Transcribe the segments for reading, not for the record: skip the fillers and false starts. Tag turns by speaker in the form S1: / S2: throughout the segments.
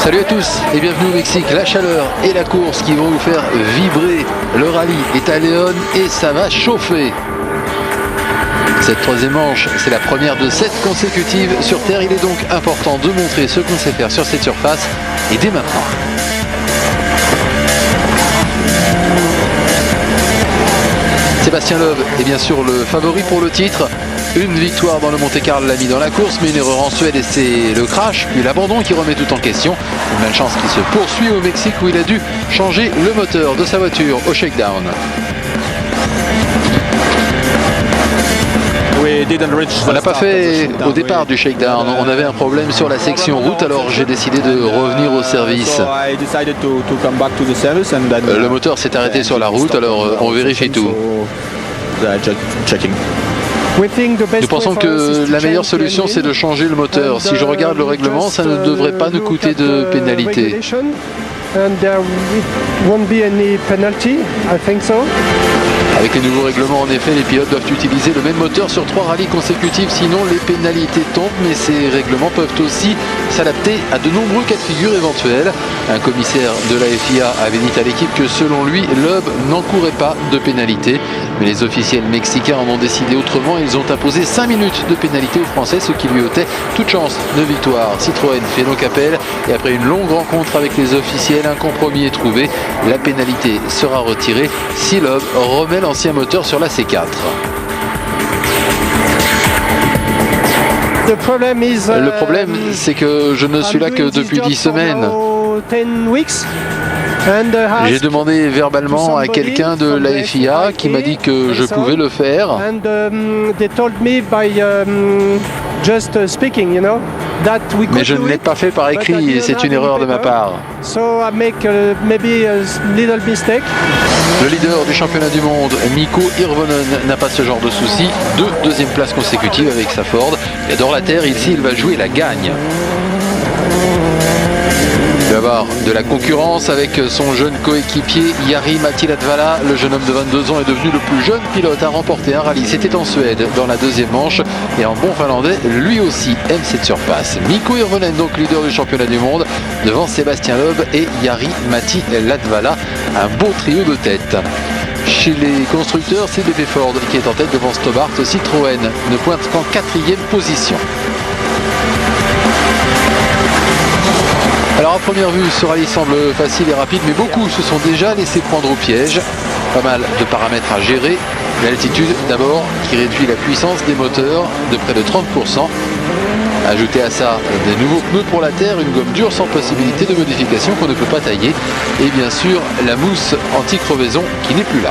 S1: Salut à tous et bienvenue au Mexique. La chaleur et la course qui vont vous faire vibrer. Le rallye est à León et ça va chauffer. Cette troisième manche, c'est la première de 7 consécutives sur terre. Il est donc important de montrer ce qu'on sait faire sur cette surface et dès maintenant. Sébastien Loeb est bien sûr le favori pour le titre. Une victoire dans le Monte-Carlo l'a mis dans la course, mais une erreur en Suède et c'est le crash, puis l'abandon qui remet tout en question. Une malchance qui se poursuit au Mexique où il a dû changer le moteur de sa voiture au shakedown. On n'a pas fait au départ du shakedown, on avait un problème sur la section route, alors j'ai décidé de revenir au service. Le moteur s'est arrêté sur la route, alors on vérifie tout. Nous pensons que la meilleure solution c'est de changer le moteur. Si je regarde le règlement, ça ne devrait pas nous coûter de pénalité. Avec les nouveaux règlements, en effet, les pilotes doivent utiliser le même moteur sur 3 rallyes consécutifs, sinon les pénalités tombent, mais ces règlements peuvent aussi s'adapter à de nombreux cas de figure éventuels. Un commissaire de la FIA avait dit à l'équipe que selon lui, Loeb n'encourait pas de pénalité, mais les officiels mexicains en ont décidé autrement. Ils ont imposé 5 minutes de pénalité aux Français, ce qui lui ôtait toute chance de victoire. Citroën fait donc appel et après une longue rencontre avec les officiels, un compromis est trouvé. La pénalité sera retirée si Loeb remet l'ancien moteur sur la C4. Le problème, c'est que je ne suis là que depuis 10 semaines. J'ai demandé verbalement à quelqu'un de la FIA qui m'a dit que je pouvais le faire. Mais je ne l'ai pas fait par écrit et c'est une erreur de ma part. Le leader du championnat du monde, Mikko Hirvonen, n'a pas ce genre de soucis. 2 deuxièmes places consécutives avec sa Ford. Il adore la terre, ici il va jouer la gagne. Il va avoir de la concurrence avec son jeune coéquipier Jari-Matti Latvala. Le jeune homme de 22 ans est devenu le plus jeune pilote à remporter un rallye. C'était en Suède dans la deuxième manche. Et en bon finlandais, lui aussi aime cette surface. Mikko Hirvonen, donc leader du championnat du monde, devant Sébastien Loeb et Jari-Matti Latvala. Un beau trio de tête. Chez les constructeurs, c'est BP Ford qui est en tête devant Stobart. Citroën ne pointe qu'en 4e position. Alors à première vue, ce rallye semble facile et rapide, mais beaucoup se sont déjà laissés prendre au piège. Pas mal de paramètres à gérer. L'altitude d'abord, qui réduit la puissance des moteurs de près de 30%. Ajoutez à ça des nouveaux pneus pour la terre, une gomme dure sans possibilité de modification qu'on ne peut pas tailler. Et bien sûr, la mousse anti-crevaison qui n'est plus là.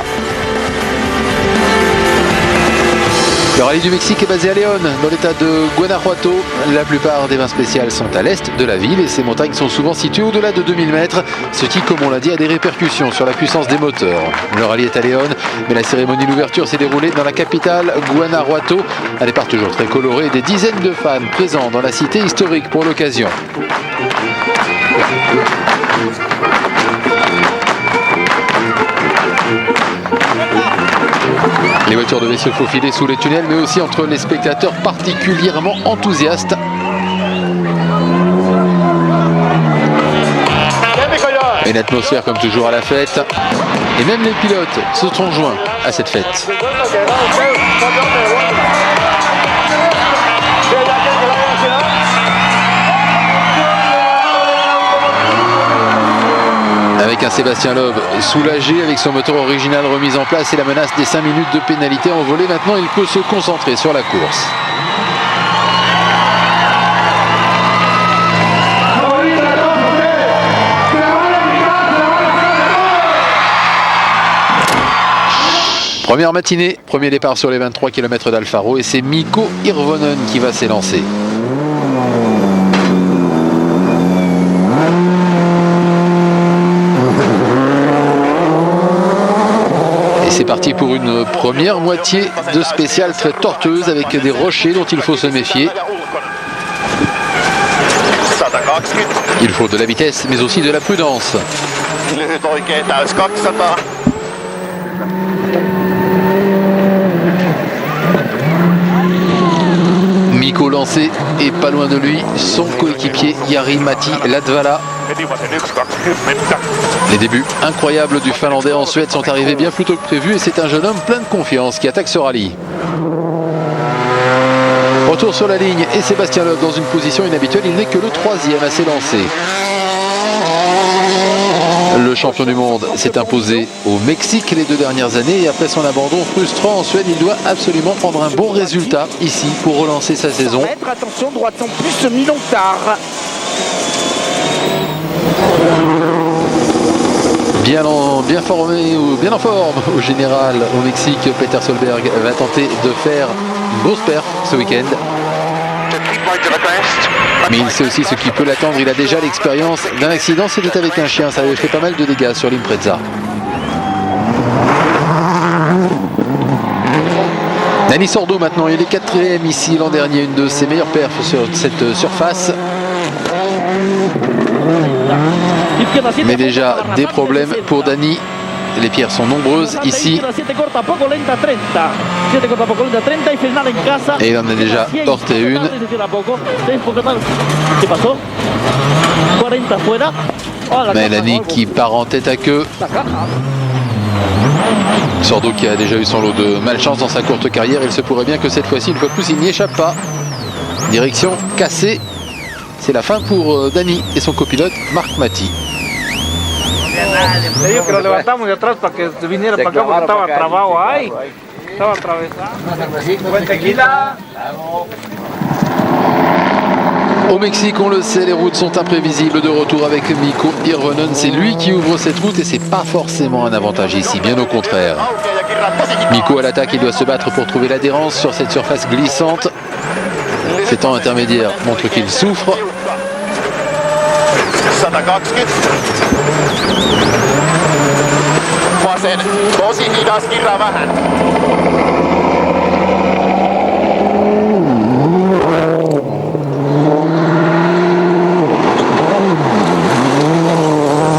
S1: Le rallye du Mexique est basé à León, dans l'état de Guanajuato. La plupart des vins spéciales sont à l'est de la ville et ces montagnes sont souvent situées au-delà de 2000 mètres, ce qui, comme on l'a dit, a des répercussions sur la puissance des moteurs. Le rallye est à León, mais la cérémonie d'ouverture s'est déroulée dans la capitale, Guanajuato. Un départ toujours très coloré et des dizaines de fans présents dans la cité historique pour l'occasion. Les voitures devaient se faufiler sous les tunnels, mais aussi entre les spectateurs particulièrement enthousiastes. Une atmosphère comme toujours à la fête. Et même les pilotes se sont joints à cette fête. Avec un Sébastien Loeb soulagé avec son moteur original remis en place et la menace des 5 minutes de pénalité envolée, maintenant il peut se concentrer sur la course. Première matinée, premier départ sur les 23 km d'Alfaro et c'est Mikko Hirvonen qui va s'élancer. C'est parti pour une première moitié de spécial très tortueuse avec des rochers dont il faut se méfier. Il faut de la vitesse mais aussi de la prudence. Mikko lancé et pas loin de lui son coéquipier Jari-Matti Latvala. Les débuts incroyables du Finlandais en Suède sont arrivés bien plus tôt que prévu et c'est un jeune homme plein de confiance qui attaque ce rallye. Retour sur la ligne et Sébastien Loeb dans une position inhabituelle, il n'est que le troisième à s'élancer. Le champion du monde s'est imposé au Mexique les 2 dernières années et après son abandon frustrant en Suède, il doit absolument prendre un bon résultat ici pour relancer sa saison.
S2: Attention, droite en plus, mi-long-tard.
S1: Bien en forme au général au Mexique, Peter Solberg va tenter de faire une grosse perf ce week-end. Mais il sait aussi ce qui peut l'attendre, il a déjà l'expérience d'un accident, c'était avec un chien, ça avait fait pas mal de dégâts sur l'Impreza. Dani Sordo maintenant, il est 4e ici l'an dernier, une de ses meilleures perfs sur cette surface. Mais déjà des problèmes pour Dani. Les pierres sont nombreuses ici. Et il en a déjà heurté une. Mais Dani qui part en tête à queue. Sordo qui a déjà eu son lot de malchance dans sa courte carrière. Il se pourrait bien que cette fois-ci, une fois de plus, il n'y échappe pas. Direction cassée. C'est la fin pour Dani et son copilote Marc Mati.
S3: Le digo que lo levantamos de atrás para que viniera para acá porque estaba trabado ahí. Estaba atravesado. Buen tequila.
S1: Au Mexique, on le sait, les routes sont imprévisibles. De retour avec Mikko Hirvonen, c'est lui qui ouvre cette route et c'est pas forcément un avantage ici, bien au contraire. Mikko à l'attaque, il doit se battre pour trouver l'adhérence sur cette surface glissante. Ses temps intermédiaires montrent qu'il souffre.
S4: 120. Vasen, tosi hidas kirra vähän.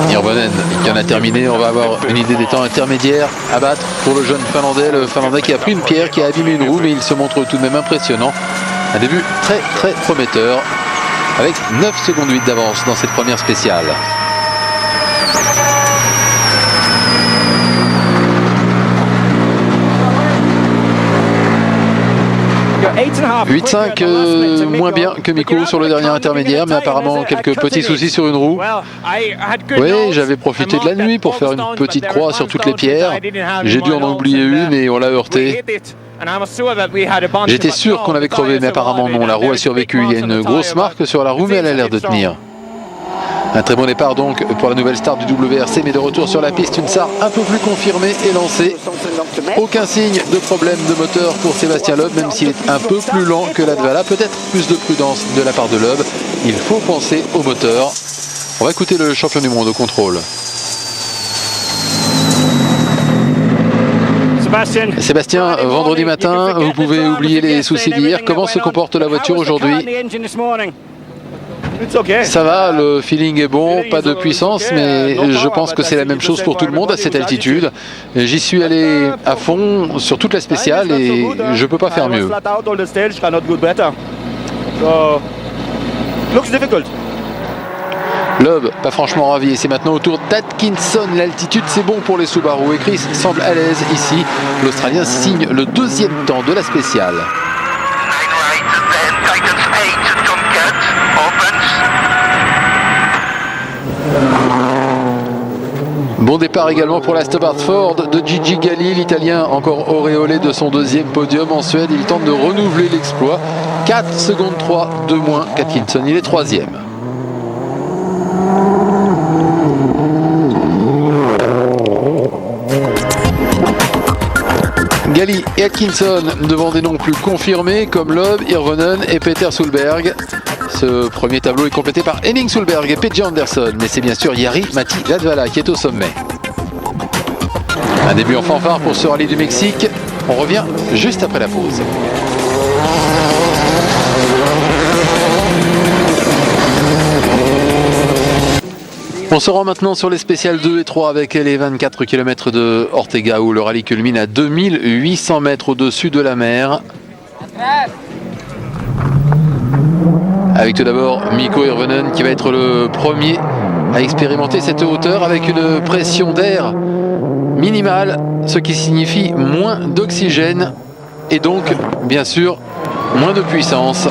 S1: Hirvonen qui en a terminé, on va avoir une idée des temps intermédiaires à battre pour le jeune Finlandais. Le Finlandais qui a pris une pierre, qui a abîmé une roue, mais il se montre tout de même impressionnant. Un début très prometteur, avec 9 secondes 8 d'avance dans cette première spéciale. « 8,5 moins bien que Mikko sur le dernier intermédiaire, mais apparemment quelques petits soucis sur une roue. Oui, j'avais profité de la nuit pour faire une petite croix sur toutes les pierres. J'ai dû en oublier une et on l'a heurté. J'étais sûr qu'on avait crevé, mais apparemment non, la roue a survécu. Il y a une grosse marque sur la roue, mais elle a l'air de tenir. Un très bon départ donc pour la nouvelle start du WRC, mais de retour sur la piste, une SAR un peu plus confirmée et lancée. Aucun signe de problème de moteur pour Sébastien Loeb, même s'il est un peu plus lent que Latvala. Peut-être plus de prudence de la part de Loeb. Il faut penser au moteur. On va écouter le champion du monde au contrôle. Sébastien, vendredi matin, vous pouvez oublier les soucis d'hier. Comment se comporte la voiture aujourd'hui ? Ça va, le feeling est bon, pas de puissance, mais je pense que c'est la même chose pour tout le monde à cette altitude. J'y suis allé à fond sur toute la spéciale et je peux pas faire mieux. Loeb, pas franchement ravi, et c'est maintenant au tour d'Atkinson. L'altitude, c'est bon pour les Subaru et Chris semble à l'aise ici. L'Australien signe le 2e temps de la spéciale. Bon départ également pour la Stobart Ford de Gigi Galli, l'Italien encore auréolé de son 2e podium en Suède. Il tente de renouveler l'exploit. 4 secondes 3 de moins qu'Atkinson, il est 3e. Galli et Atkinson devant des noms plus confirmés comme Loeb, Hirvonen et Peter Solberg. Ce premier tableau est complété par Henning Solberg et PJ Anderson, mais c'est bien sûr Jari Matti Latvala qui est au sommet. Un début en fanfare pour ce rallye du Mexique. On revient juste après la pause. On se rend maintenant sur les spéciales 2 et 3 avec les 24 km de Ortega où le rallye culmine à 2800 mètres au-dessus de la mer. Avec tout d'abord Mikko Hirvonen qui va être le premier à expérimenter cette hauteur avec une pression d'air minimale, ce qui signifie moins d'oxygène et donc, bien sûr, moins de puissance.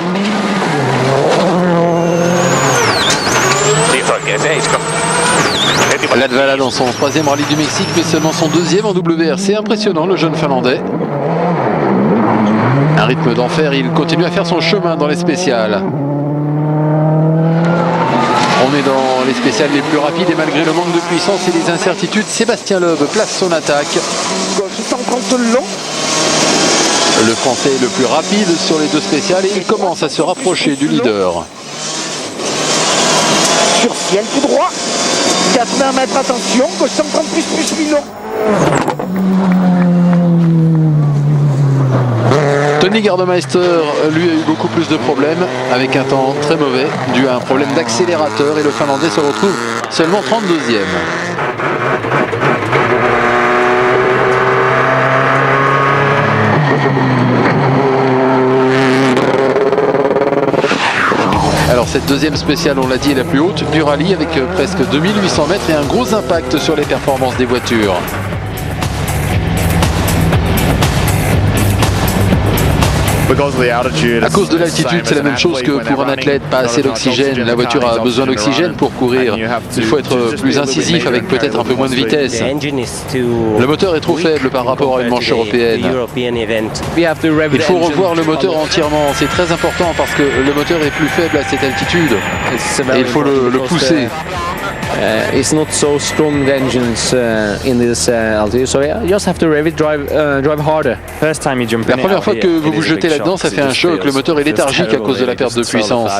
S1: Latvala dans son 3e rallye du Mexique, mais seulement son 2e en WRC. Impressionnant, le jeune Finlandais. Un rythme d'enfer, il continue à faire son chemin dans les spéciales. On est dans les spéciales les plus rapides et malgré le manque de puissance et les incertitudes, Sébastien Loeb place son attaque.
S2: Gauche 130 long.
S1: Le Français est le plus rapide sur les deux spéciales et il commence à se rapprocher du leader.
S2: Sur ciel tout droit. 400 mètres, attention. Gauche 130 plus Milon.
S1: Tony Gardemeister, lui, a eu beaucoup plus de problèmes avec un temps très mauvais dû à un problème d'accélérateur et le Finlandais se retrouve seulement 32e. Alors cette deuxième spéciale, on l'a dit, est la plus haute du rallye avec presque 2800 mètres et un gros impact sur les performances des voitures. À cause de l'altitude, c'est la même chose que pour un athlète, pas assez d'oxygène. La voiture a besoin d'oxygène pour courir. Il faut être plus incisif avec peut-être un peu moins de vitesse. Le moteur est trop faible par rapport à une manche européenne. Il faut revoir le moteur entièrement. C'est très important parce que le moteur est plus faible à cette altitude. Et il faut le pousser.
S5: It's not so strong the engines in this altitude, so you just have to drive harder. First time you jump in.
S1: La première fois que vous vous jetez là-dedans, ça fait un choc. Le moteur est léthargique à cause de la perte de puissance.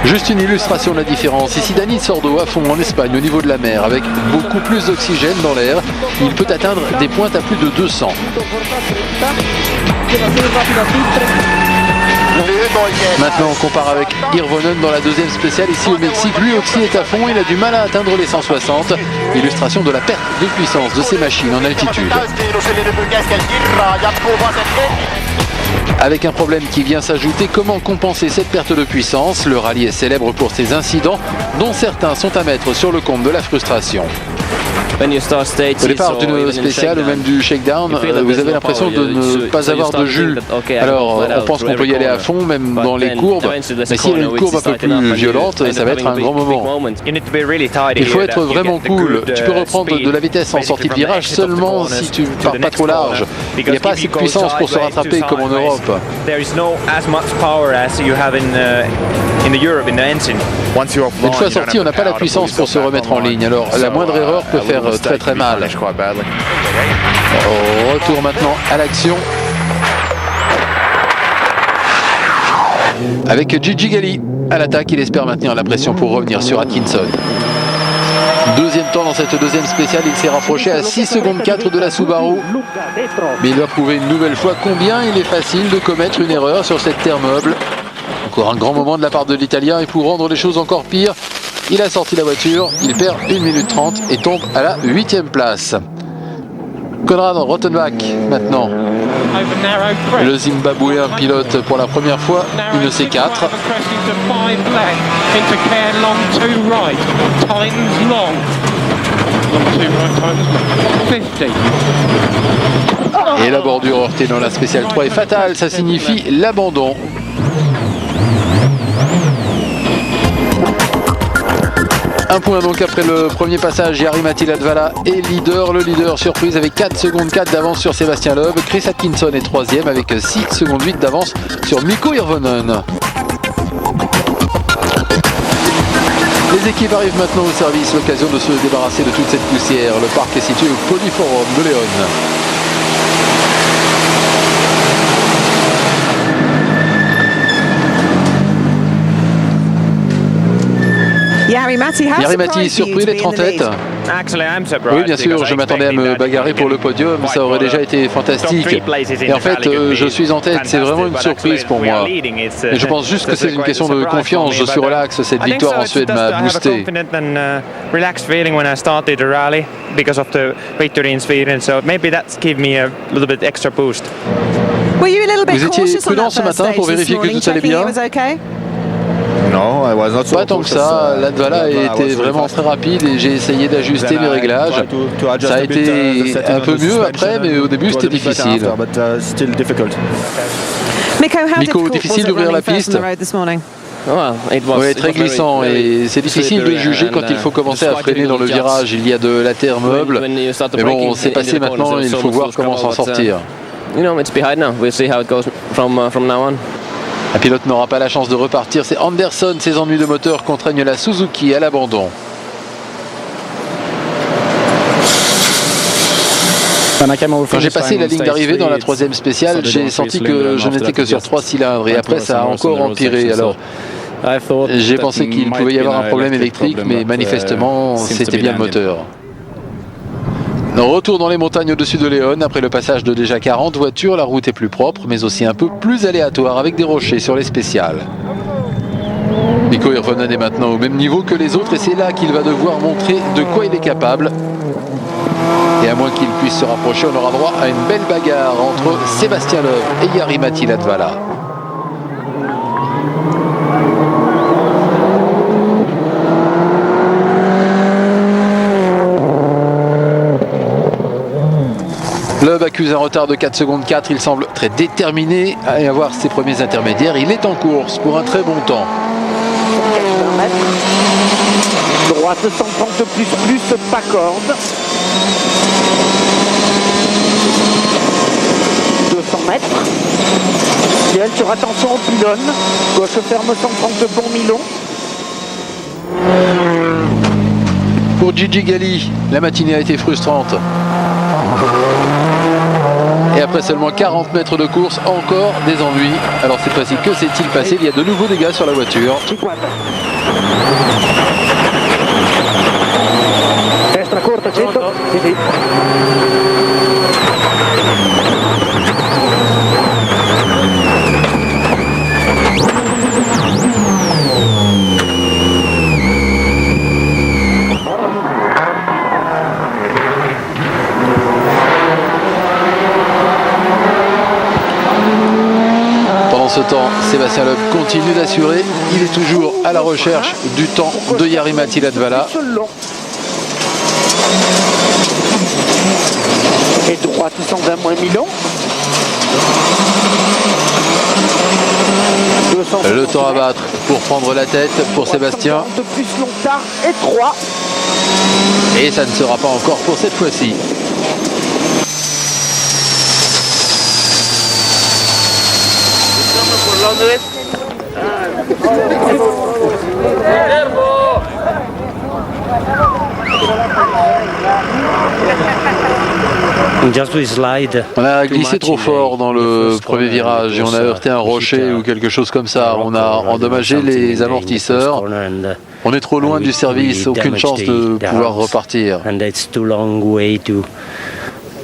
S1: Juste une illustration de la différence. Ici, Dani Sordo à fond en Espagne, au niveau de la mer, avec beaucoup plus d'oxygène dans l'air. Il peut atteindre des pointes à plus de 200. Maintenant on compare avec Hirvonen dans la deuxième spéciale ici au Mexique. Lui aussi est à fond, il a du mal à atteindre les 160. Illustration de la perte de puissance de ces machines en altitude. Avec un problème qui vient s'ajouter, comment compenser cette perte de puissance? Le rallye est célèbre pour ses incidents, dont certains sont à mettre sur le compte de la frustration. Au départ d'une spéciale ou même du shakedown, vous avez l'impression de ne pas avoir de jus. Alors on pense qu'on peut y aller à fond, même dans les courbes, mais s'il y a une courbe un peu plus violente, ça va être un grand moment. Il faut être vraiment cool. Tu peux reprendre de la vitesse en sortie de virage seulement si tu pars pas trop large. Il n'y a pas assez de puissance pour se rattraper comme en Europe. Une fois sorti, on n'a pas la puissance pour se remettre en ligne. Alors la moindre erreur peut faire très mal. Retour maintenant à l'action avec Gigi Galli à l'attaque. Il espère maintenir la pression pour revenir sur Atkinson. Deuxième temps dans cette deuxième spéciale, il s'est rapproché à 6 secondes 4 de la Subaru. Mais il doit prouver une nouvelle fois combien il est facile de commettre une erreur sur cette terre meuble. Encore un grand moment de la part de l'Italien et pour rendre les choses encore pires, il a sorti la voiture, il perd 1 minute 30 et tombe à la 8e place. Konrad Rottenbach maintenant. Le Zimbabwéen pilote pour la première fois une C4. Et la bordure heurtée dans la spéciale 3 est fatale, ça signifie l'abandon. Un point donc après le premier passage. Jari-Matti Latvala est leader. Le leader surprise avec 4 secondes 4 d'avance sur Sébastien Loeb. Chris Atkinson est 3e avec 6 secondes 8 d'avance sur Mikko Hirvonen. Les équipes arrivent maintenant au service. L'occasion de se débarrasser de toute cette poussière. Le parc est situé au Polyforum de Léon. Jari-Matti surpris d'être en tête. Oui, bien sûr, je m'attendais à me bagarrer pour le podium, ça aurait déjà été fantastique. Et en fait, je suis en tête, c'est vraiment une surprise pour moi. Et je pense juste que c'est une question de confiance, je suis relax, cette victoire en Suède m'a boosté. Vous étiez prudent ce matin pour vérifier que tout allait bien? Pas tant que ça, Latvala était vraiment très rapide et j'ai essayé d'ajuster mes réglages. Ça a été un peu mieux après, mais au début c'était difficile. Miko, difficile d'ouvrir la piste. Oui, très glissant et c'est difficile de juger quand il faut commencer à freiner dans le virage. Il y a de la terre meuble, mais bon, c'est passé maintenant et il faut voir comment s'en sortir. Un pilote n'aura pas la chance de repartir. C'est Anderson, ses ennuis de moteur contraignent la Suzuki à l'abandon. Quand j'ai passé la ligne d'arrivée dans la troisième spéciale, j'ai senti que je n'étais que sur 3 cylindres et après ça a encore empiré. Alors j'ai pensé qu'il pouvait y avoir un problème électrique, mais manifestement c'était bien le moteur. Retour dans les montagnes au-dessus de León. Après le passage de déjà 40 voitures, la route est plus propre mais aussi un peu plus aléatoire avec des rochers sur les spéciales. Mikko Hirvonen est maintenant au même niveau que les autres et c'est là qu'il va devoir montrer de quoi il est capable. Et à moins qu'il puisse se rapprocher, on aura droit à une belle bagarre entre Sébastien Loeb et Jari-Matti Latvala. Loeb accuse un retard de 4 secondes 4, il semble très déterminé à avoir ses premiers intermédiaires. Il est en course pour un très bon temps.
S2: Droite 130 plus, pas corde. 200 mètres. Ciel sur attention au pylône. Gauche ferme 130 bon Milon.
S1: Pour Gigi Galli, la matinée a été frustrante. Et après seulement 40 mètres de course, encore des ennuis. Alors cette fois-ci, que s'est-il passé? Il y a de nouveaux dégâts sur la voiture.
S2: Destra corta, 100. Sì.
S1: Pendant ce temps, Sébastien Loeb continue d'assurer. Il est toujours à la recherche du temps de Jari-Matti Latvala.
S2: Et droite 120 moins Milon.
S1: Le temps à battre pour prendre la tête pour Sébastien.
S2: De plus Lontard et 3.
S1: Et ça ne sera pas encore pour cette fois-ci. On a glissé trop fort dans le premier virage et on a heurté un rocher ou quelque chose comme ça. On a endommagé les amortisseurs. On est trop loin du service, aucune chance de pouvoir repartir.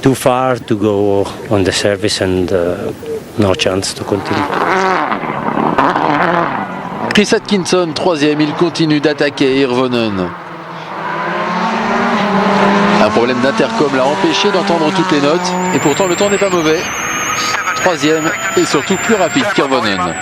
S6: Too far to go on the service and no chance to continue.
S1: Chris Atkinson, troisième, il continue d'attaquer Hirvonen. Un problème d'intercom l'a empêché d'entendre toutes les notes et pourtant le temps n'est pas mauvais. Troisième et surtout plus rapide qu'Hirvonen.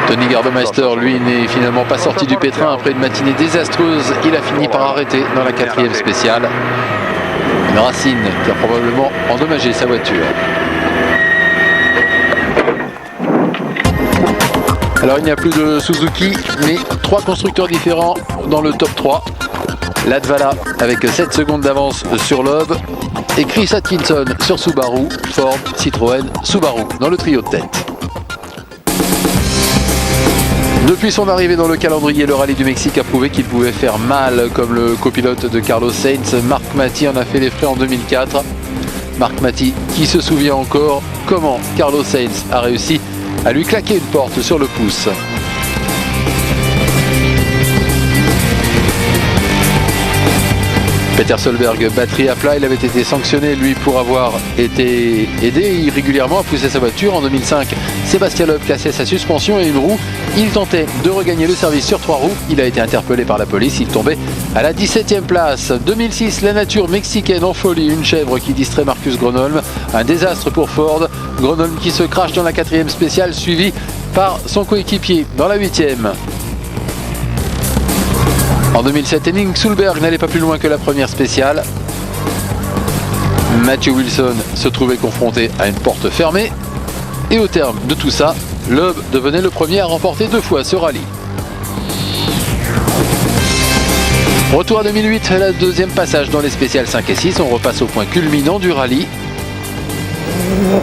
S1: Tony Gardemeister, lui, n'est finalement pas sorti du pétrin après une matinée désastreuse. Il a fini par arrêter dans la quatrième spéciale. Une racine qui a probablement endommagé sa voiture. Alors il n'y a plus de Suzuki, mais 3 constructeurs différents dans le top 3. Latvala avec 7 secondes d'avance sur Loeb et Chris Atkinson sur Subaru, Ford, Citroën, Subaru dans le trio de tête. Depuis son arrivée dans le calendrier, le rallye du Mexique a prouvé qu'il pouvait faire mal, comme le copilote de Carlos Sainz. Marc Matti en a fait les frais en 2004. Marc Matti qui se souvient encore comment Carlos Sainz a réussi à lui claquer une porte sur le pouce. Peter Solberg, batterie à plat, il avait été sanctionné lui pour avoir été aidé irrégulièrement à pousser sa voiture. En 2005, Sébastien Loeb cassait sa suspension et une roue. Il tentait de regagner le service sur 3 roues. Il a été interpellé par la police, il tombait à la 17e place. 2006, la nature mexicaine en folie, une chèvre qui distrait Marcus Gronholm. Un désastre pour Ford. Gronholm qui se crache dans la 4e spéciale, suivi par son coéquipier dans la 8e. En 2007, Henning Solberg n'allait pas plus loin que la première spéciale. Matthew Wilson se trouvait confronté à une porte fermée. Et au terme de tout ça, Loeb devenait le premier à remporter 2 fois ce rallye. Retour à 2008, la 2e passage dans les spéciales 5 et 6. On repasse au point culminant du rallye.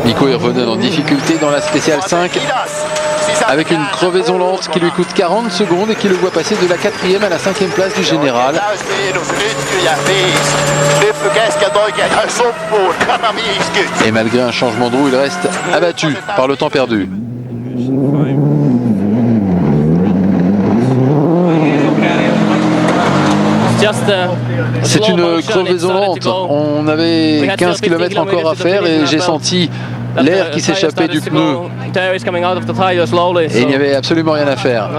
S1: Mikko Hirvonen en difficulté dans la spéciale 5. Avec une crevaison lente qui lui coûte 40 secondes et qui le voit passer de la 4e à la 5e place du général. Et malgré un changement de roue, il reste abattu par le temps perdu. C'est une crevaison lente. On avait 15 km encore à faire et j'ai senti l'air qui s'échappait du pneu. Et il n'y avait absolument rien à faire.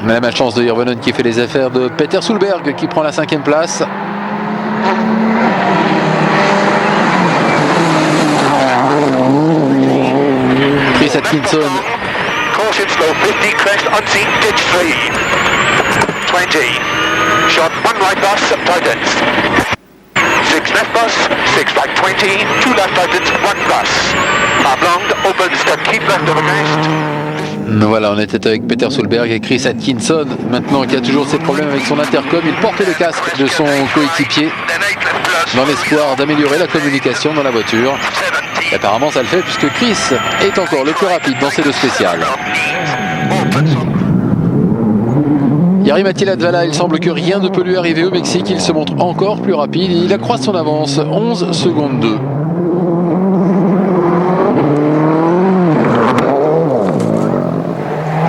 S1: Mais la malchance de Hirvonen qui fait les affaires de Peter Solberg qui prend la 5e place. Chris Atkinson.
S7: Caution slow 50 crest unseen ditch 3. 20. Short 1 right bus tightens. 6 left bus, 6 right 20, 2 left tightens, 1 bus. Oblong opens to keep left of against.
S1: Voilà, on était avec Peter Solberg et Chris Atkinson. Maintenant qu'il a toujours ses problèmes avec son intercom, il portait le casque de son coéquipier dans l'espoir d'améliorer la communication dans la voiture. Et apparemment ça le fait puisque Chris est encore le plus rapide dans ces 2 spéciales. Jari-Matti Latvala, il semble que rien ne peut lui arriver au Mexique. Il se montre encore plus rapide. Il accroît son avance, 11 secondes 2.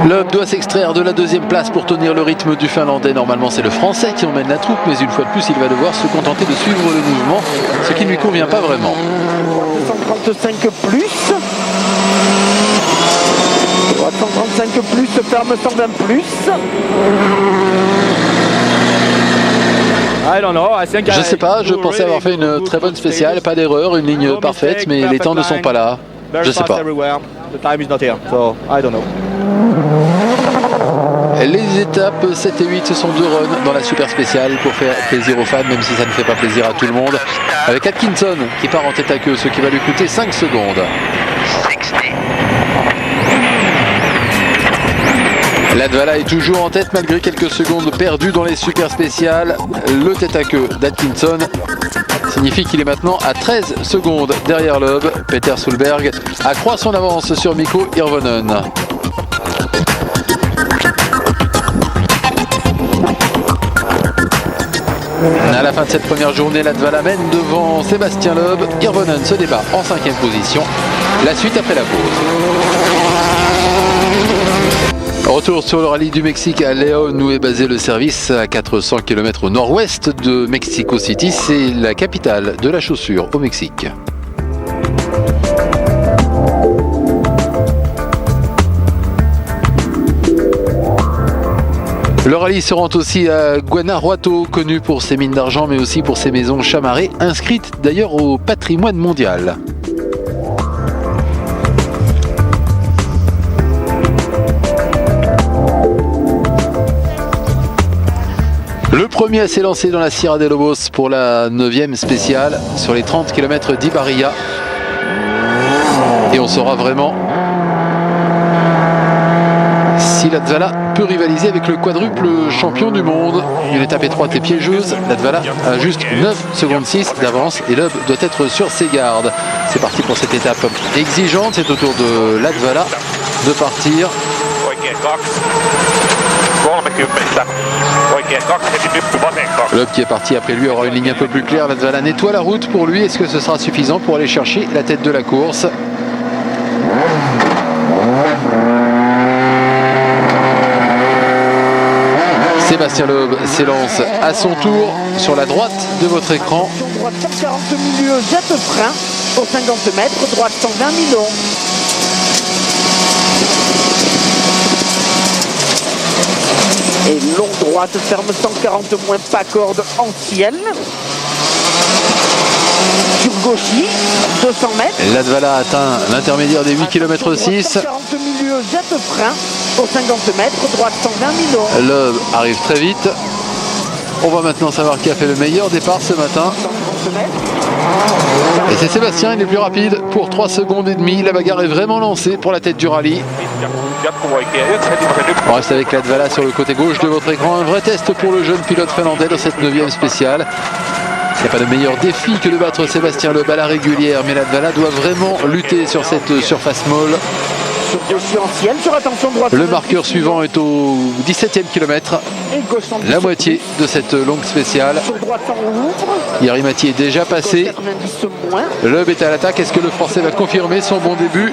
S1: Loeb doit s'extraire de la 2e place pour tenir le rythme du Finlandais. Normalement, c'est le Français qui emmène la troupe, mais une fois de plus, il va devoir se contenter de suivre le mouvement, ce qui ne lui convient pas vraiment.
S2: 235 plus. 335 plus, ferme 120 plus.
S1: Je sais pas, je pensais avoir fait une très bonne spéciale, pas d'erreur, une ligne parfaite, mais les temps ne sont pas là. Je sais pas. Les étapes 7 et 8, ce sont 2 runs dans la super spéciale pour faire plaisir aux fans, même si ça ne fait pas plaisir à tout le monde. Avec Atkinson qui part en tête à queue, ce qui va lui coûter 5 secondes. Latvala est toujours en tête malgré quelques secondes perdues dans les super spéciales. Le tête à queue d'Atkinson signifie qu'il est maintenant à 13 secondes derrière Loeb. Peter Solberg accroît son avance sur Mikko Hirvonen. À la fin de cette première journée, Latvala mène devant Sébastien Loeb. Hirvonen se débat en 5e position. La suite après la pause. Retour sur le rallye du Mexique à León où est basé le service à 400 km au nord-ouest de Mexico City. C'est la capitale de la chaussure au Mexique. Le rallye se rend aussi à Guanajuato, connu pour ses mines d'argent mais aussi pour ses maisons chamarrées, inscrites d'ailleurs au patrimoine mondial. Le premier à s'élancer dans la Sierra de Lobos pour la 9e spéciale sur les 30 km d'Ibarria. Et on saura vraiment si Latvala peut rivaliser avec le quadruple champion du monde. Une étape étroite et piégeuse. Latvala a juste 9 secondes 6 d'avance et Loeb doit être sur ses gardes. C'est parti pour cette étape exigeante. C'est au tour de Latvala de partir. Loeb qui est parti après lui aura une ligne un peu plus claire. Latvala nettoie la route pour lui. Est-ce que ce sera suffisant pour aller chercher la tête de la course? Sébastien Loeb s'élance à son tour sur la droite de votre écran.
S2: Droite 140 milieu, jette frein pour 50 mètres, droite 120 millions. Et longue droite, ferme 140 moins pas corde ancienne. Sur gauchy, 200 mètres.
S1: Latvala atteint l'intermédiaire des 8 km 6.
S2: 140 milieu, jette frein pour 50 mètres, droite 120 millions.
S1: Loeb arrive très vite. On va maintenant savoir qui a fait le meilleur départ ce matin.
S2: 130 mètres.
S1: Et c'est Sébastien, il est plus rapide pour 3 secondes et demie. La bagarre est vraiment lancée pour la tête du rallye. On reste avec Latvala sur le côté gauche de votre écran. Un vrai test pour le jeune pilote finlandais dans cette 9e spéciale. Il n'y a pas de meilleur défi que de battre Sébastien Loeb à la régulière, mais Latvala doit vraiment lutter sur cette surface molle.
S2: Sur gauche ancienne, sur attention droite.
S1: Le marqueur suivant est au 17e kilomètre,
S2: Et gauche 110.
S1: la moitié de cette longue spéciale.
S2: Sur droite en ouvre.
S1: Yarimati est déjà passé.
S2: 90 moins.
S1: Loeb est à l'attaque. Est-ce que le Français va confirmer son bon début?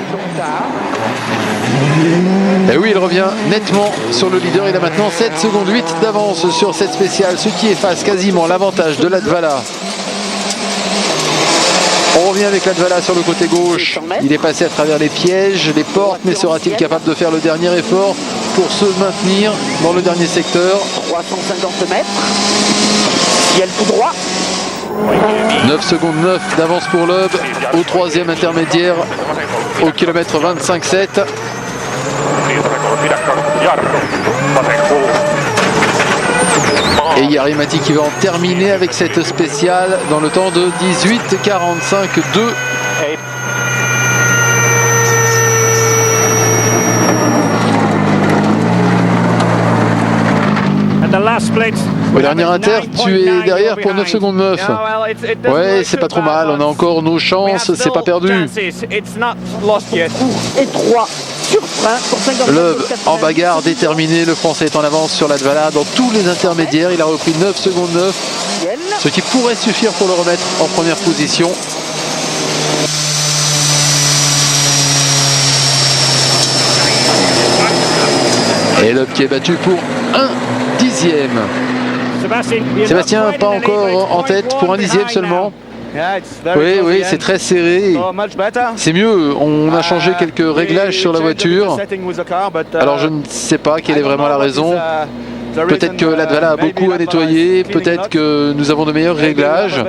S1: Et oui, il revient nettement sur le leader. Il a maintenant 7 secondes 8 d'avance sur cette spéciale, ce qui efface quasiment l'avantage de Latvala. On revient avec Latvala sur le côté gauche. Il est passé à travers les pièges, les portes, mais sera-t-il capable de faire le dernier effort pour se maintenir dans le dernier secteur?
S2: 350 mètres. Ciel tout droit.
S1: 9 secondes 9 d'avance pour Loeb au 3e intermédiaire au kilomètre 25,7. Et Yarimati qui va en terminer avec cette spéciale dans le temps de 18,45,2. Au dernier inter, tu es derrière pour 9 secondes 9. Ouais, c'est pas trop mal, on a encore nos chances, c'est pas perdu.
S2: Et 3 sur frein pour 50 mètres.
S1: Loeb en bagarre déterminé, le Français est en avance sur Latvala dans tous les intermédiaires. Il a repris 9 secondes 9, ce qui pourrait suffire pour le remettre en première position. Et Loeb qui est battu pour 1/10. Sébastien pas encore en tête pour 1/10 seulement. Oui, c'est très serré. C'est mieux, on a changé quelques réglages sur la voiture. Alors je ne sais pas quelle est vraiment la raison. Peut-être que Latvala a beaucoup à nettoyer, peut-être que nous avons de meilleurs réglages.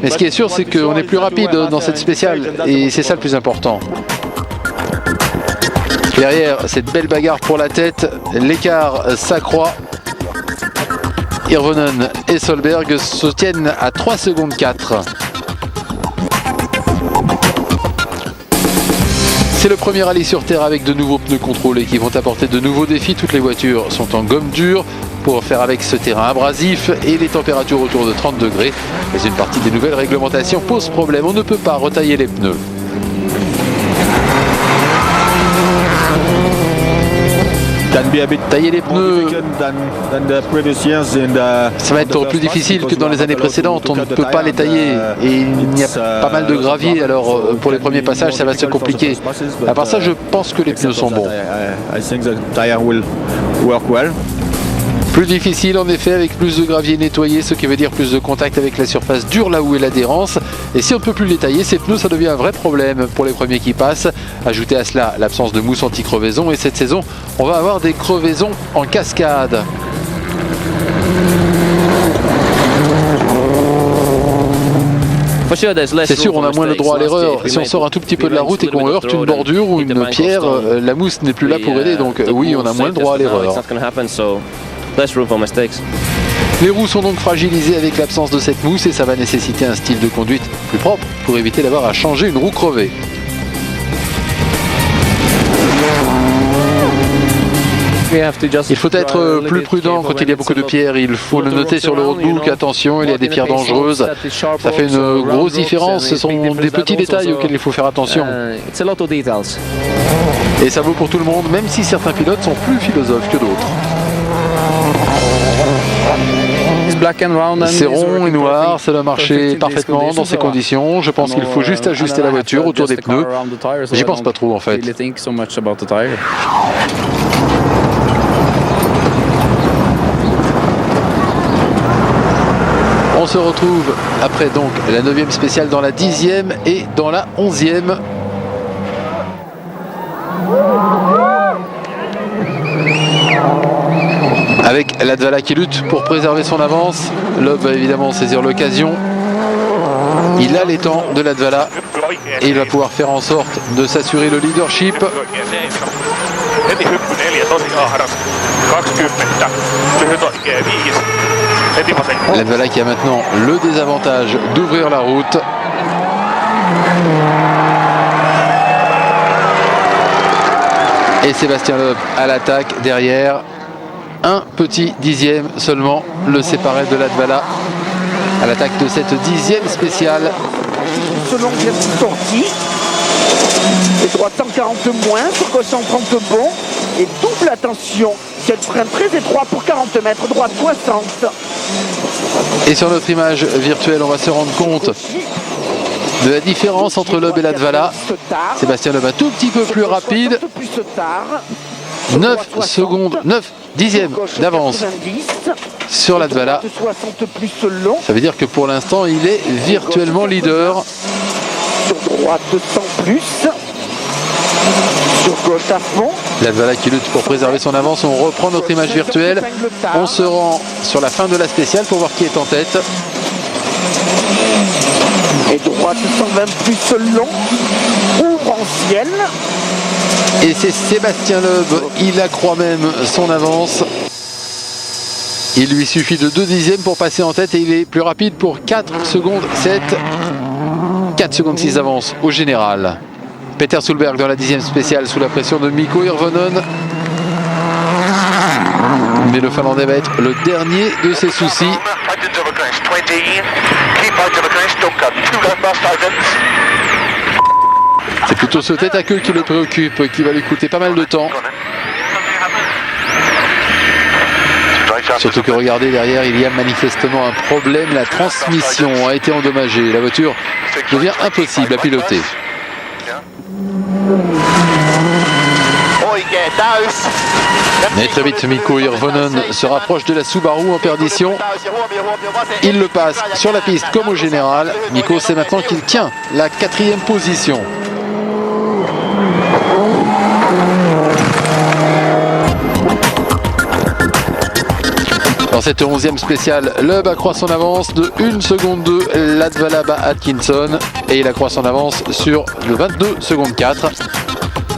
S1: Mais ce qui est sûr, c'est qu'on est plus rapide dans cette spéciale. Et c'est ça le plus important. Derrière cette belle bagarre pour la tête, l'écart s'accroît. Hirvonen et Solberg se tiennent à 3 secondes 4. C'est le premier rallye sur terre avec de nouveaux pneus contrôlés qui vont apporter de nouveaux défis. Toutes les voitures sont en gomme dure pour faire avec ce terrain abrasif et les températures autour de 30 degrés. Mais une partie des nouvelles réglementations pose problème. On ne peut pas retailler les pneus. Tailler les pneus, ça va être plus difficile que dans les années précédentes. On ne peut pas les tailler et il y a pas mal de gravier, alors pour les premiers passages ça va se compliquer. À part ça, je pense que les pneus sont bons. Plus difficile en effet avec plus de gravier nettoyé, ce qui veut dire plus de contact avec la surface dure là où est l'adhérence. Et si on ne peut plus les tailler, ces pneus, ça devient un vrai problème pour les premiers qui passent. Ajoutez à cela l'absence de mousse anti-crevaison et cette saison, on va avoir des crevaisons en cascade. C'est sûr, on a moins le droit à l'erreur. Si on sort un tout petit peu de la route et qu'on heurte une bordure ou une pierre, la mousse n'est plus là pour aider. Donc oui, on a moins le droit à l'erreur. Les roues sont donc fragilisées avec l'absence de cette mousse et ça va nécessiter un style de conduite plus propre pour éviter d'avoir à changer une roue crevée. Il faut être plus prudent quand il y a beaucoup de pierres. Il faut le noter sur le roadbook. Attention, il y a des pierres dangereuses. Ça fait une grosse différence. Ce sont des petits détails auxquels il faut faire attention. Et ça vaut pour tout le monde, même si certains pilotes sont plus philosophes que d'autres. C'est rond et noir, ça doit marcher parfaitement dans ces conditions. Je pense qu'il faut juste ajuster la voiture autour des pneus. J'y pense pas trop en fait. se retrouve après donc la 9e spéciale dans la 10e et dans la 11e. Avec Latvala qui lutte pour préserver son avance. Loeb va évidemment saisir l'occasion. Il a les temps de Latvala et il va pouvoir faire en sorte de s'assurer le leadership. Latvala qui a maintenant le désavantage d'ouvrir la route. Et Sébastien Loeb à l'attaque derrière. Un petit dixième seulement le séparait de Latvala à l'attaque de cette 10e spéciale.
S2: Selon la sortie, les droits 140 moins, sur gauche 130 bon, et double attention, quel frein très étroit pour 40 mètres, droite 60.
S1: Et sur notre image virtuelle, on va se rendre compte de la différence entre Loeb et Latvala. Sébastien Loeb un tout petit peu plus rapide. 9 secondes, 9 dixièmes d'avance sur Latvala. Ça veut dire que pour l'instant, il est virtuellement leader.
S2: Sur droite 100 plus. Sur gauche à fond.
S1: Latvala qui lutte pour préserver son avance. On reprend notre image virtuelle. On se rend sur la fin de la spéciale pour voir qui est en tête.
S2: Et droite 120 plus long. Ouvre en ciel.
S1: Et c'est Sébastien Loeb, il accroît même son avance. Il lui suffit de 2 dixièmes pour passer en tête et il est plus rapide pour 4 secondes 7. 4 secondes 6 d'avance au général. Peter Solberg dans la 10e spéciale sous la pression de Mikko Hirvonen. Mais le Finlandais va être le dernier de ses soucis. C'est plutôt ce tête à queue qui le préoccupe, qui va lui coûter pas mal de temps. Surtout que regardez derrière, il y a manifestement un problème. La transmission a été endommagée. La voiture devient impossible à piloter. Mais très vite, Mikko Hirvonen se rapproche de la Subaru en perdition. Il le passe sur la piste comme au général. Mikko sait maintenant qu'il tient la 4e position. Dans cette 11e spéciale, Loeb accroît son avance de 1 seconde 2, Latvala bat Atkinson et il accroît son avance sur le 22 secondes 4.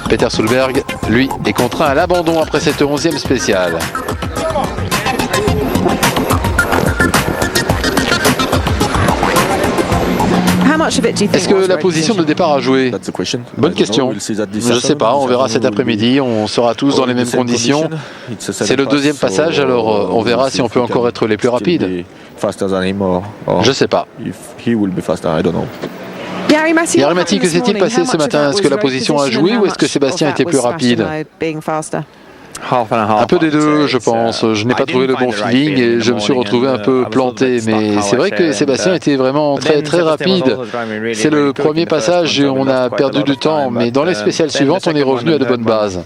S1: Peter Solberg, lui, est contraint à l'abandon après cette 11e spéciale. Est-ce que la position de départ a joué? Bonne question. Je ne sais pas, on verra cet après-midi, on sera tous dans les mêmes conditions. C'est le 2e passage, alors on verra si on peut encore être les plus rapides. Je ne sais pas. Jari-Matti, que s'est-il passé ce matin? Est-ce que la position a joué ou est-ce que Sébastien était plus rapide? Un peu des deux, je pense. Je n'ai pas trouvé le bon feeling et je me suis retrouvé un peu planté. Mais c'est vrai que Sébastien était vraiment très très rapide. C'est le premier passage et on a perdu du temps. Mais dans les spéciales suivantes, on est revenu à de bonnes bases.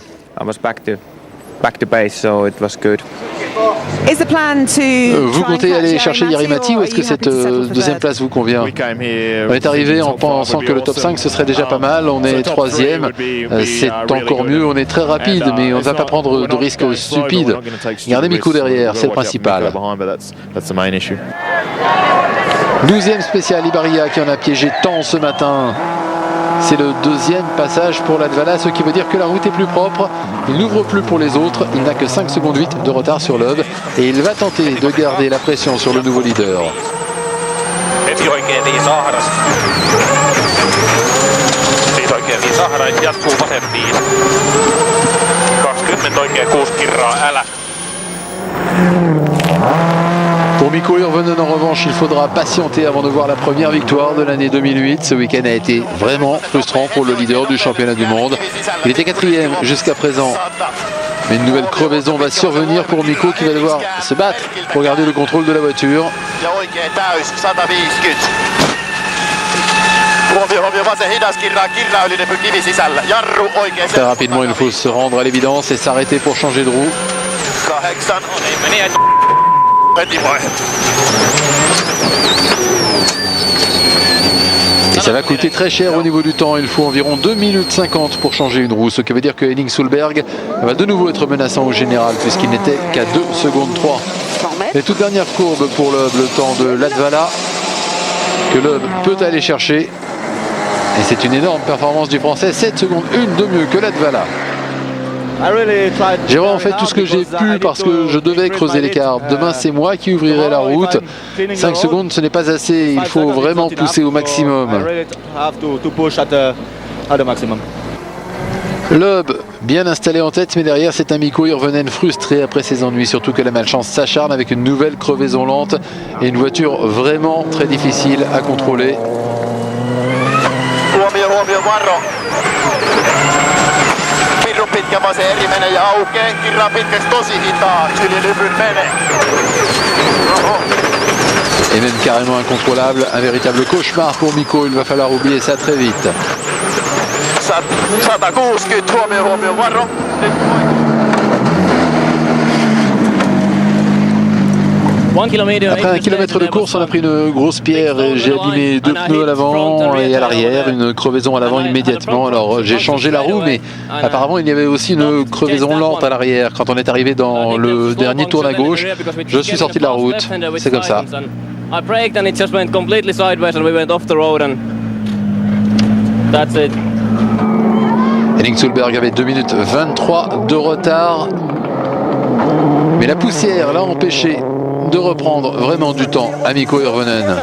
S1: Vous comptez aller chercher Jari-Matti ou est-ce que cette 2e place vous convient? On est arrivé en pensant que le top 5 ce serait déjà pas mal, on est 3e, c'est encore mieux, on est très rapide mais on ne va pas prendre de risques stupides. Gardez Mikko derrière, c'est le principal. 12e spécial, Ibaria qui en a piégé tant ce matin. C'est le 2e passage pour Latvala, ce qui veut dire que la route est plus propre. Il n'ouvre plus pour les autres. Il n'a que 5 secondes 8 de retard sur Loeb. Et il va tenter de garder la pression sur le nouveau leader. Pour Mikko Hirvonen en revanche, il faudra patienter avant de voir la première victoire de l'année 2008. Ce week-end a été vraiment frustrant pour le leader du championnat du monde. Il était 4e jusqu'à présent. Mais une nouvelle crevaison va survenir pour Mikko qui va devoir se battre pour garder le contrôle de la voiture. Très rapidement, il faut se rendre à l'évidence et s'arrêter pour changer de roue. Ça va coûter très cher au niveau du temps. Il faut environ 2 minutes 50 pour changer une roue. Ce qui veut dire que Henning Solberg va de nouveau être menaçant au général puisqu'il n'était qu'à 2 secondes 3. Les toutes dernières courbes pour le temps de Latvala que Loeb peut aller chercher. Et c'est une énorme performance du Français. 7 secondes 1 de mieux que Latvala. J'ai vraiment fait tout ce que j'ai pu parce que je devais creuser l'écart. Demain, c'est moi qui ouvrirai la route. 5 secondes, ce n'est pas assez. Il faut vraiment pousser au maximum. Loeb, bien installé en tête, mais derrière, c'est un Mikko Hirvonen frustré après ses ennuis. Surtout que la malchance s'acharne avec une nouvelle crevaison lente et une voiture vraiment très difficile à contrôler.
S4: Pitkä vasen menee ja aukeaa, kirraa pitkäksi tosi hitaasti, yli lyvyn menee.
S1: Et même carrément incontrôlable, un véritable cauchemar pour Mikko, il va falloir oublier ça très vite.
S4: 160 huomio, varo.
S1: Après 1 kilomètre de course, on a pris une grosse pierre et j'ai abîmé 2 pneus à l'avant et à l'arrière, une crevaison à l'avant immédiatement. Alors j'ai changé la roue, mais apparemment il y avait aussi une crevaison lente à l'arrière. Quand on est arrivé dans le dernier tour à gauche, je suis sorti de la route. C'est comme ça. Henning Solberg avait 2 minutes 23 de retard. Mais la poussière l'a empêché de reprendre vraiment du temps à Mikko Hirvonen.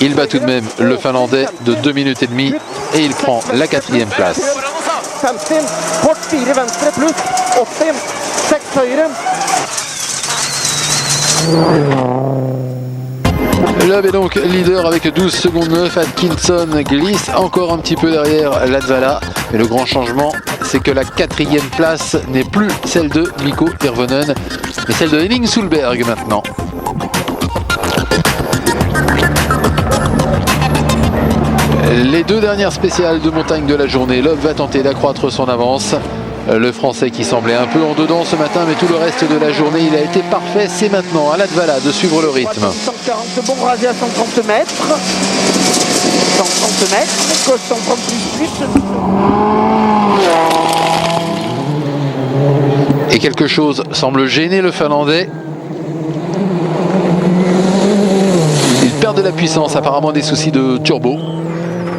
S1: Il bat tout de même le Finlandais de 2 minutes et demie et il prend la 4e place. Loeb est donc leader avec 12 secondes 9. Atkinson glisse encore un petit peu derrière Latvala. Mais le grand changement, c'est que la 4e place n'est plus celle de Mikko Hirvonen, mais celle de Henning Solberg maintenant. Les 2 dernières spéciales de montagne de la journée. Loeb va tenter d'accroître son avance. Le Français qui semblait un peu en dedans ce matin, mais tout le reste de la journée, il a été parfait. C'est maintenant à Latvala de suivre le rythme.
S2: 140, bon rasé à 130 mètres. 130 mètres, gauche 130 plus.
S1: Et quelque chose semble gêner le Finlandais. Il perd de la puissance, apparemment des soucis de turbo.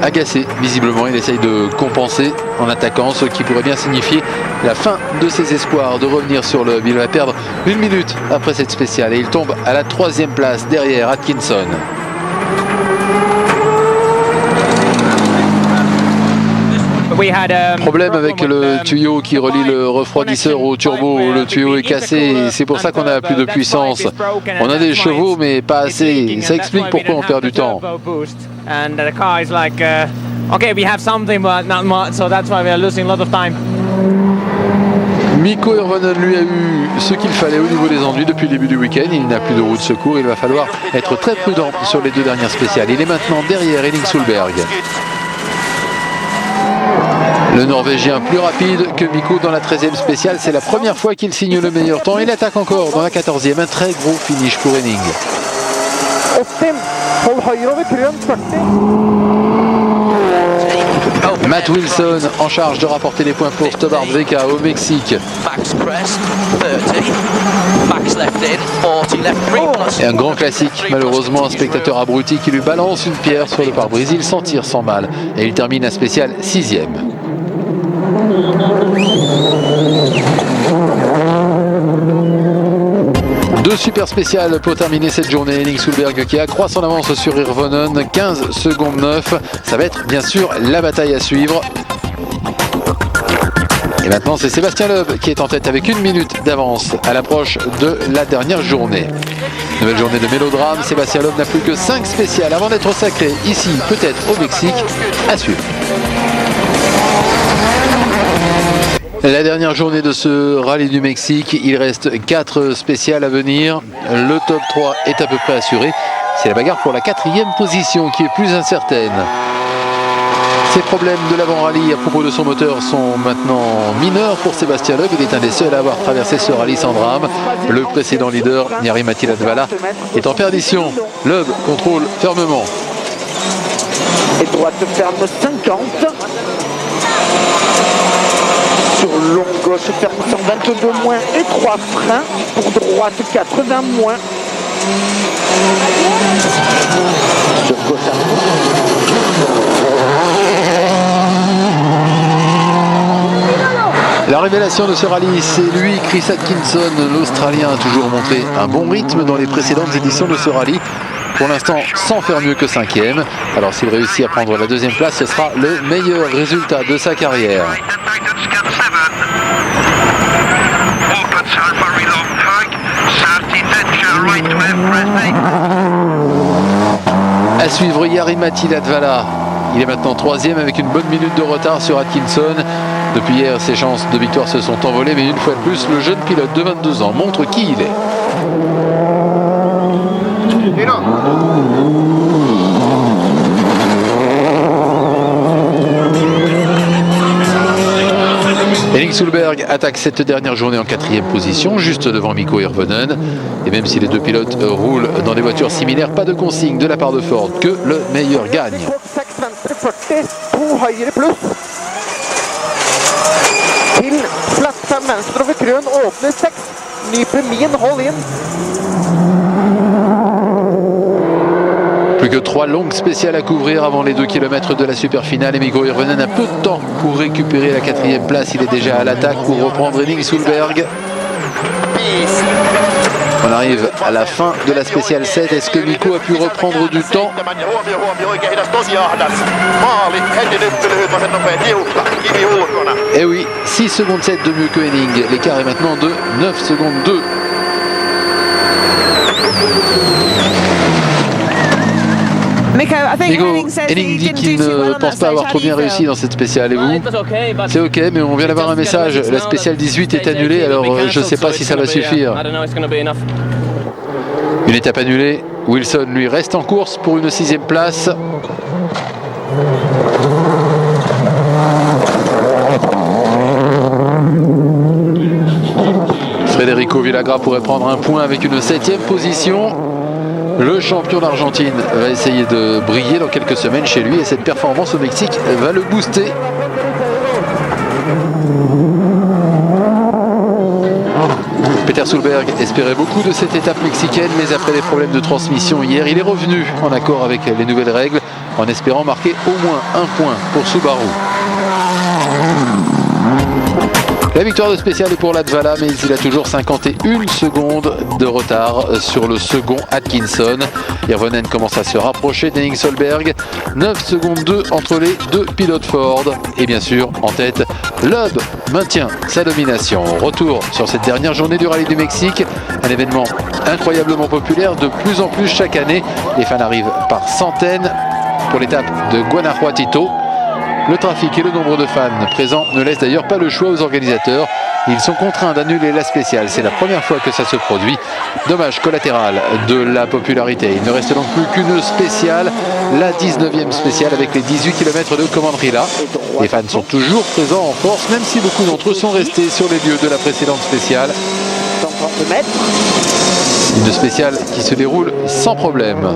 S1: Agacé, visiblement, il essaye de compenser en attaquant, ce qui pourrait bien signifier la fin de ses espoirs de revenir sur le. Il va perdre 1 minute après cette spéciale et il tombe à la 3e place derrière Atkinson. Problème avec le tuyau qui relie le refroidisseur au turbo. Le tuyau est cassé et c'est pour ça qu'on a plus de puissance. On a des chevaux mais pas assez. Ça explique pourquoi on perd du temps. Mikko Hirvonen lui a eu ce qu'il fallait au niveau des enduits depuis le début du week-end. Il n'a plus de roue de secours. Il va falloir être très prudent sur les 2 dernières spéciales. Il est maintenant derrière Henning Solberg. Le Norvégien plus rapide que Mikko dans la 13e spéciale. C'est la première fois qu'il signe le meilleur temps. Il attaque encore dans la 14e. Un très gros finish pour Henning. Matt Wilson en charge de rapporter les points pour Stobart Veka au Mexique. Et un grand classique, malheureusement un spectateur abruti qui lui balance une pierre sur le pare-brise. Il s'en tire sans mal et il termine la spéciale 6e. Deux super spéciales pour terminer cette journée. Henning Solberg qui accroît son avance sur Hirvonen, 15 secondes 9. Ça va être bien sûr la bataille à suivre. Et maintenant c'est Sébastien Loeb qui est en tête avec 1 minute d'avance à l'approche de la dernière journée. Nouvelle journée de mélodrame. Sébastien Loeb n'a plus que 5 spéciales avant d'être sacré ici, peut-être au Mexique. À suivre. La dernière journée de ce rallye du Mexique, il reste 4 spéciales à venir. Le top 3 est à peu près assuré. C'est la bagarre pour la 4e position qui est plus incertaine. Ces problèmes de l'avant-rallye à propos de son moteur sont maintenant mineurs pour Sébastien Loeb. Il est un des seuls à avoir traversé ce rallye sans drame. Le précédent leader, Jari-Matti Latvala, est en perdition. Loeb contrôle fermement.
S2: Et droite ferme 50. Sur long gauche ferme 122 moins et 3 freins. Pour droite 80 moins. Sur gauche
S1: La révélation de ce rallye, c'est lui, Chris Atkinson, l'Australien, a toujours montré un bon rythme dans les précédentes éditions de ce rallye. Pour l'instant, sans faire mieux que 5e. Alors s'il réussit à prendre la 2e place, ce sera le meilleur résultat de sa carrière. À suivre Jari-Matti Latvala. Il est maintenant 3e avec une bonne minute de retard sur Atkinson. Depuis hier, ses chances de victoire se sont envolées, mais une fois de plus, le jeune pilote de 22 ans montre qui il est. Henning Solberg attaque cette dernière journée en 4e position, juste devant Mikko Hirvonen. Et même si les deux pilotes roulent dans des voitures similaires, pas de consigne de la part de Ford que le meilleur gagne. Plus que 3 longues spéciales à couvrir avant les 2 km de la super finale. Et Mikko Hirvonen a peu de temps pour récupérer la 4e place. Il est déjà à l'attaque pour reprendre Henning Solberg. On arrive à la fin de la spéciale 7. Est-ce que Mikko a pu reprendre du temps? Eh oui, 6 secondes 7 de mieux que Henning. L'écart est maintenant de 9 secondes 2. Mikko, Henning dit qu'il ne pense pas avoir trop bien réussi dans cette spéciale. Et vous? C'est ok, mais on vient d'avoir un message. La spéciale 18 est annulée, alors je ne sais pas si ça va suffire. Une étape annulée. Wilson, lui, reste en course pour une 6e place. Federico Villagra pourrait prendre un point avec une 7e position. Le champion d'Argentine va essayer de briller dans quelques semaines chez lui et cette performance au Mexique va le booster. Peter Solberg espérait beaucoup de cette étape mexicaine, mais après des problèmes de transmission hier, il est revenu en accord avec les nouvelles règles en espérant marquer au moins un point pour Subaru. La victoire de spécial est pour Latvala, mais il a toujours 51 secondes de retard sur le second Atkinson. Hirvonen commence à se rapprocher d'Henning Solberg. 9 secondes 2 entre les deux pilotes Ford. Et bien sûr, en tête, Loeb maintient sa domination. Retour sur cette dernière journée du Rallye du Mexique. Un événement incroyablement populaire, de plus en plus chaque année. Les fans arrivent par centaines pour l'étape de Guanajuato. Le trafic et le nombre de fans présents ne laissent d'ailleurs pas le choix aux organisateurs. Ils sont contraints d'annuler la spéciale. C'est la première fois que ça se produit. Dommage collatéral de la popularité. Il ne reste donc plus qu'une spéciale, la 19e spéciale avec les 18 km de Comandrila. Les fans sont toujours présents en force, même si beaucoup d'entre eux sont restés sur les lieux de la précédente spéciale.
S2: 130 mètres.
S1: Une spéciale qui se déroule sans problème.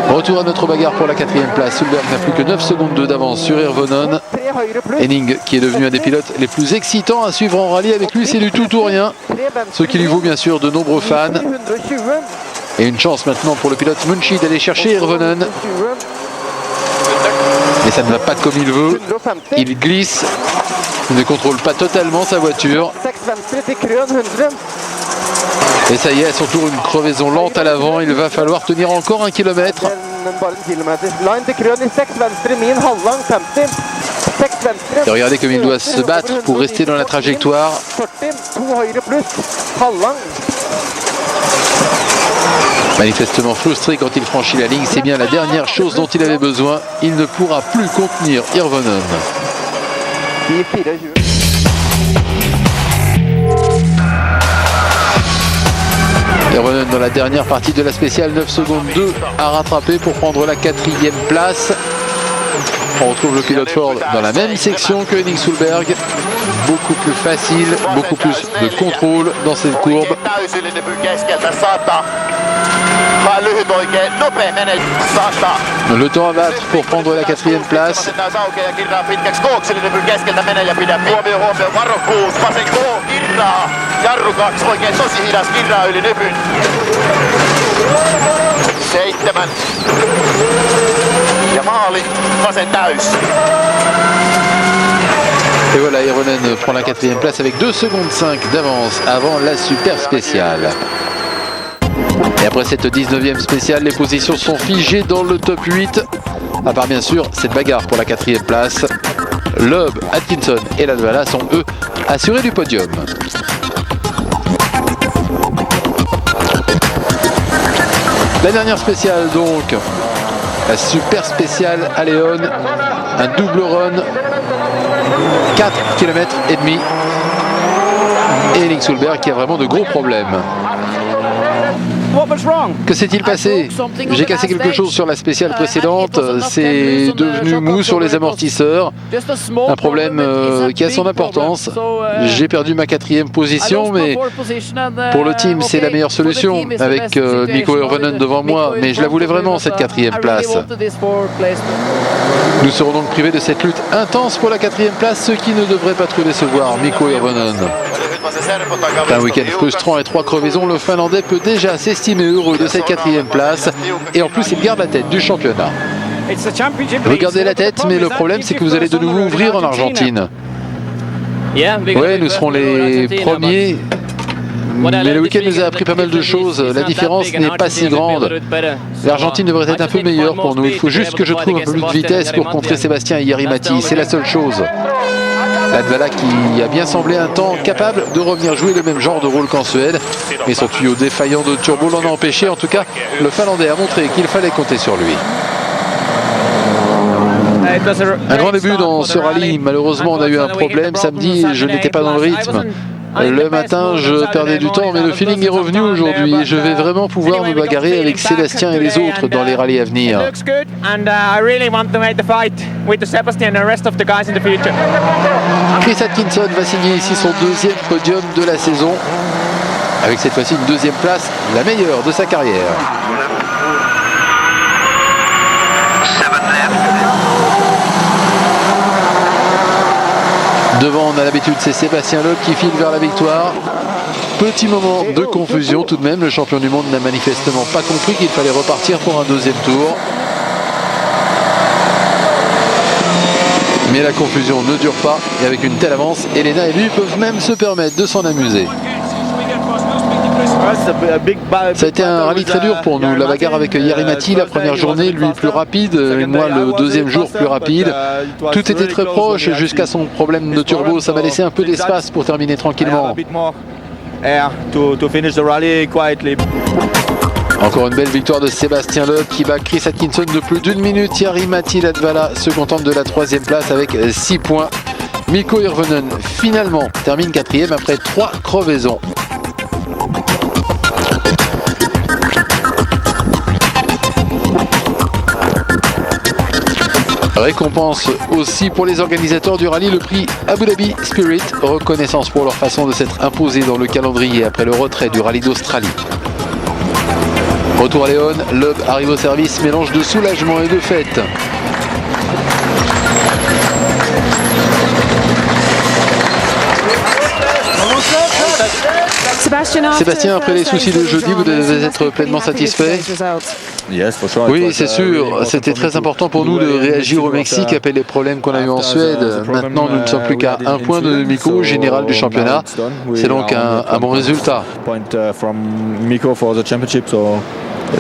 S1: Retour à notre bagarre pour la 4e place. Solberg n'a plus que 9 secondes 2 d'avance sur Hirvonen. Henning, qui est devenu un des pilotes les plus excitants à suivre en rallye, avec lui c'est du tout ou rien. Ce qui lui vaut bien sûr de nombreux fans. Et une chance maintenant pour le pilote Munchi d'aller chercher Hirvonen. Mais ça ne va pas comme il veut. Il glisse. Il ne contrôle pas totalement sa voiture. Et ça y est, à son tour, une crevaison lente à l'avant. Il va falloir tenir encore 1 kilomètre. Et regardez comme il doit se battre pour rester dans la trajectoire. Manifestement frustré quand il franchit la ligne. C'est bien la dernière chose dont il avait besoin. Il ne pourra plus contenir Hirvonen. Hirvonen dans la dernière partie de la spéciale, 9 secondes 2 à rattraper pour prendre la 4e place. On retrouve le pilote Ford dans la même section que Henning Solberg. beaucoup plus facile, beaucoup plus de contrôle dans cette courbe. Le temps à battre pour prendre la 4e place. Et voilà, Hirvonen prend la 4e place avec 2 secondes 5 d'avance avant la super spéciale. Et après cette 19e spéciale, les positions sont figées dans le top 8. À part bien sûr cette bagarre pour la 4e place. Loeb, Atkinson et Latvala sont eux assurés du podium. La dernière spéciale donc, la super spéciale à Léon, un double run, 4 km et demi. Et Nick Sulberg qui a vraiment de gros problèmes. Que s'est-il passé? J'ai cassé quelque chose sur la spéciale précédente, c'est devenu mou sur les amortisseurs, un problème qui a son importance. J'ai perdu ma 4e position, mais pour le team c'est la meilleure solution avec Mikko Hirvonen devant moi, mais je la voulais vraiment cette 4e place. Nous serons donc privés de cette lutte intense pour la 4e place, ce qui ne devrait pas trop décevoir Mikko Hirvonen. Un week-end frustrant et 3 crevaisons, le Finlandais peut déjà s'estimer heureux de cette 4e place et en plus il garde la tête du championnat. Regardez la tête, mais le problème c'est que vous allez de nouveau ouvrir en Argentine. Oui, nous serons les premiers, mais le week-end nous a appris pas mal de choses. La différence n'est pas si grande. L'Argentine devrait être un peu meilleure pour nous. Il faut juste que je trouve un peu plus de vitesse pour contrer Sébastien et Jari-Matti. C'est la seule chose. Latvala qui a bien semblé un temps capable de revenir jouer le même genre de rôle qu'en Suède. Mais son tuyau défaillant de turbo l'en a empêché. En tout cas, le Finlandais a montré qu'il fallait compter sur lui. Un grand début dans ce rallye. Malheureusement, on a eu un problème. Samedi, je n'étais pas dans le rythme. Le matin, je perdais du temps, mais le feeling est revenu aujourd'hui et je vais vraiment pouvoir me bagarrer avec Sébastien et les autres dans les rallyes à venir. Chris Atkinson va signer ici son 2e podium de la saison, avec cette fois-ci une 2e place, la meilleure de sa carrière. Devant, on a l'habitude, c'est Sébastien Loeb qui file vers la victoire. Petit moment de confusion tout de même. Le champion du monde n'a manifestement pas compris qu'il fallait repartir pour un 2e tour. Mais la confusion ne dure pas. Et avec une telle avance, Elena et lui peuvent même se permettre de s'en amuser. Ça a été un rallye très dur pour nous. La bagarre avec Jari-Matti, la première journée, lui plus rapide, et moi le 2e jour plus rapide. Tout était très proche jusqu'à son problème de turbo. Ça m'a laissé un peu d'espace pour terminer tranquillement. Encore une belle victoire de Sébastien Loeb qui bat Chris Atkinson de plus d'1 minute. Jari-Matti Latvala se contente de la 3e place avec 6 points. Mikko Hirvonen finalement termine 4e après 3 crevaisons. Récompense aussi pour les organisateurs du rallye, le prix Abu Dhabi Spirit, reconnaissance pour leur façon de s'être imposés dans le calendrier après le retrait du rallye d'Australie. Retour à Léon, Loeb arrive au service, mélange de soulagement et de fête. Sébastien, après les soucis de jeudi, vous devez être pleinement satisfait? Oui, c'est sûr. C'était très important pour nous de réagir au Mexique après les problèmes qu'on a eu en Suède. Maintenant, nous ne sommes plus qu'à 1 point de Mikko, général du championnat. C'est donc un bon résultat.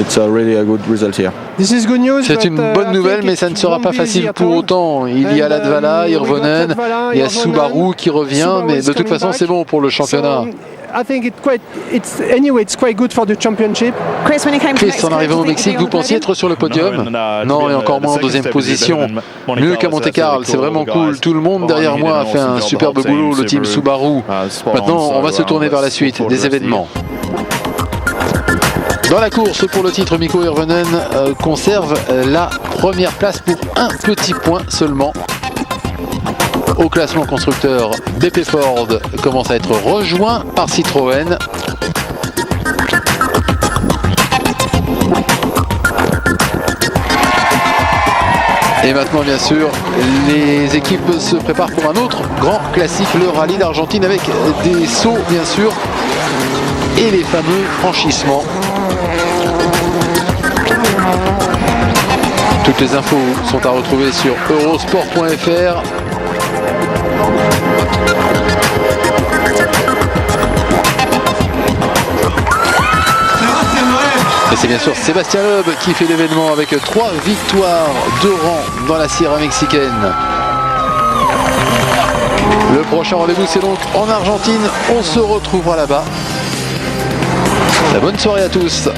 S1: C'est une bonne nouvelle, mais ça ne sera pas facile pour autant. Il y a Latvala, Hirvonen, il y a Subaru qui revient, mais de toute façon, c'est bon pour le championnat. Chris, en arrivant au Mexique, vous pensiez être sur le podium? Non, et encore moins en 2e position. Mieux qu'à Monte-Carlo, c'est vraiment cool. Tout le monde derrière moi a fait un superbe boulot, le team Subaru. Maintenant, on va se tourner vers la suite des événements. Dans la course pour le titre, Mikko Hirvonen conserve la 1re place pour un petit point seulement. au classement constructeur, BP Ford commence à être rejoint par Citroën. Et maintenant, bien sûr, les équipes se préparent pour un autre grand classique, le rallye d'Argentine, avec des sauts, bien sûr, et les fameux franchissements. Toutes les infos sont à retrouver sur eurosport.fr. Et c'est bien sûr Sébastien Loeb qui fait l'événement avec 3 victoires de rang dans la Sierra mexicaine. Le prochain rendez-vous, c'est donc en Argentine. On se retrouvera là-bas. Très bonne soirée à tous.